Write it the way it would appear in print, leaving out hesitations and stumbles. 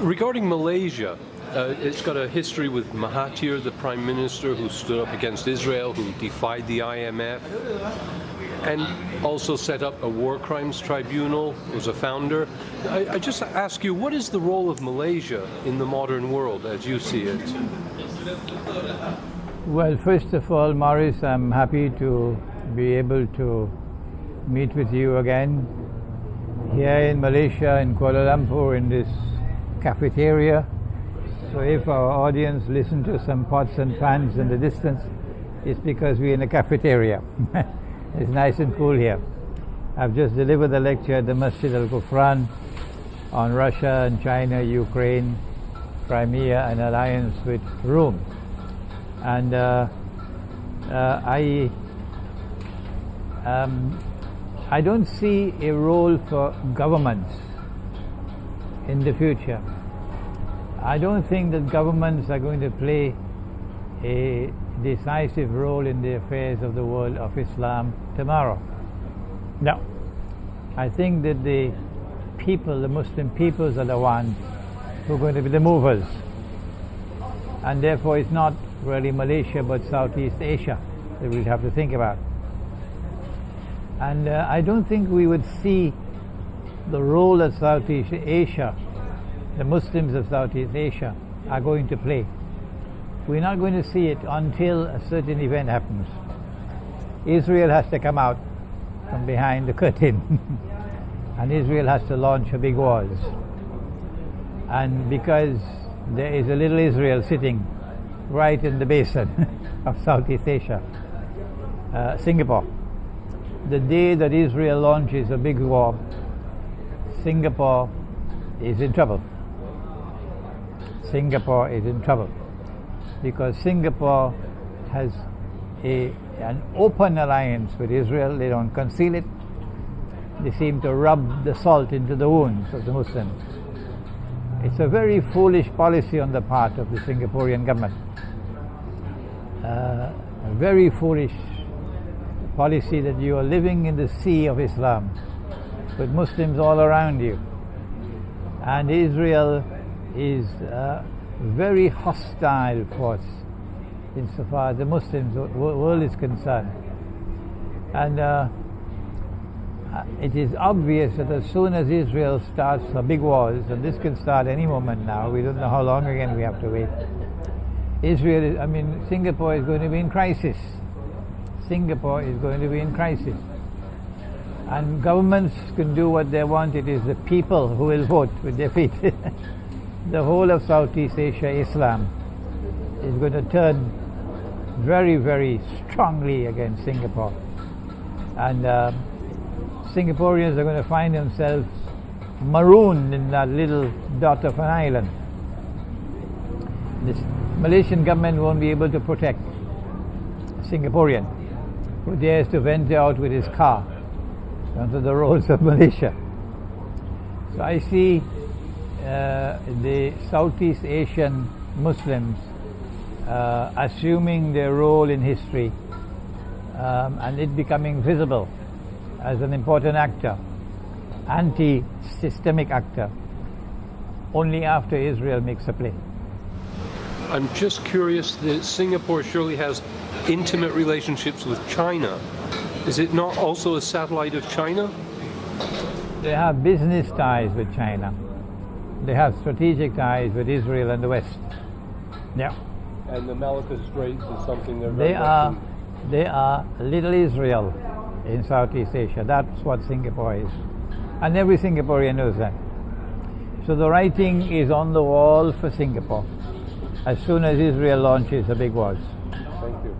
Regarding Malaysia, it's got a history with Mahathir, the Prime Minister, who stood up against Israel, who defied the IMF, and also set up a war crimes tribunal, was a founder. I just ask you, what is the role of Malaysia in the modern world as you see it? Well, first of all, Maurice, I'm happy to be able to meet with you again here in Malaysia, in Kuala Lumpur, in this cafeteria. So if our audience listen to some pots and pans in the distance, it's because we're in a cafeteria. It's nice and cool here. I've just delivered a lecture at the Masjid Al-Kufran on Russia and China, Ukraine, Crimea, and alliance with Rome. And I don't see a role for governments in the future. I don't think that governments are going to play a decisive role in the affairs of the world of Islam tomorrow. No. I think that the people, the Muslim peoples, are the ones who are going to be the movers. And therefore it's not really Malaysia but Southeast Asia that we'll have to think about. And I don't think we would see the role that Southeast Asia, the Muslims of Southeast Asia, are going to play. We're not going to see it until a certain event happens. Israel has to come out from behind the curtain and Israel has to launch her big wars. And because there is a little Israel sitting right in the basin of Southeast Asia, Singapore, the day that Israel launches a big war, Singapore is in trouble. Singapore is in trouble because Singapore has an open alliance with Israel. They don't conceal it. They seem to rub the salt into the wounds of the Muslims. It's a very foolish policy on the part of the Singaporean government. A very foolish policy that you are living in the sea of Islam with Muslims all around you. And Israel is a very hostile force insofar as the Muslim world is concerned. And it is obvious that as soon as Israel starts her big wars, and this can start any moment now, we don't know how long again we have to wait, Singapore is going to be in crisis. Singapore is going to be in crisis. And governments can do what they want. It is the people who will vote with their feet. The whole of Southeast Asia, Islam, is going to turn very, very strongly against Singapore. And Singaporeans are going to find themselves marooned in that little dot of an island. This Malaysian government won't be able to protect a Singaporean who dares to venture out with his car onto the roads of Malaysia. So I see the Southeast Asian Muslims assuming their role in history and it becoming visible as an important actor, anti-systemic actor, only after Israel makes a play. I'm just curious that Singapore surely has intimate relationships with China. Is it not also a satellite of China? They have business ties with China. They have strategic ties with Israel and the West. Yeah. And the Malacca Straits is something they're They are little Israel in Southeast Asia. That's what Singapore is. And every Singaporean knows that. So the writing is on the wall for Singapore as soon as Israel launches the big wars. Thank you.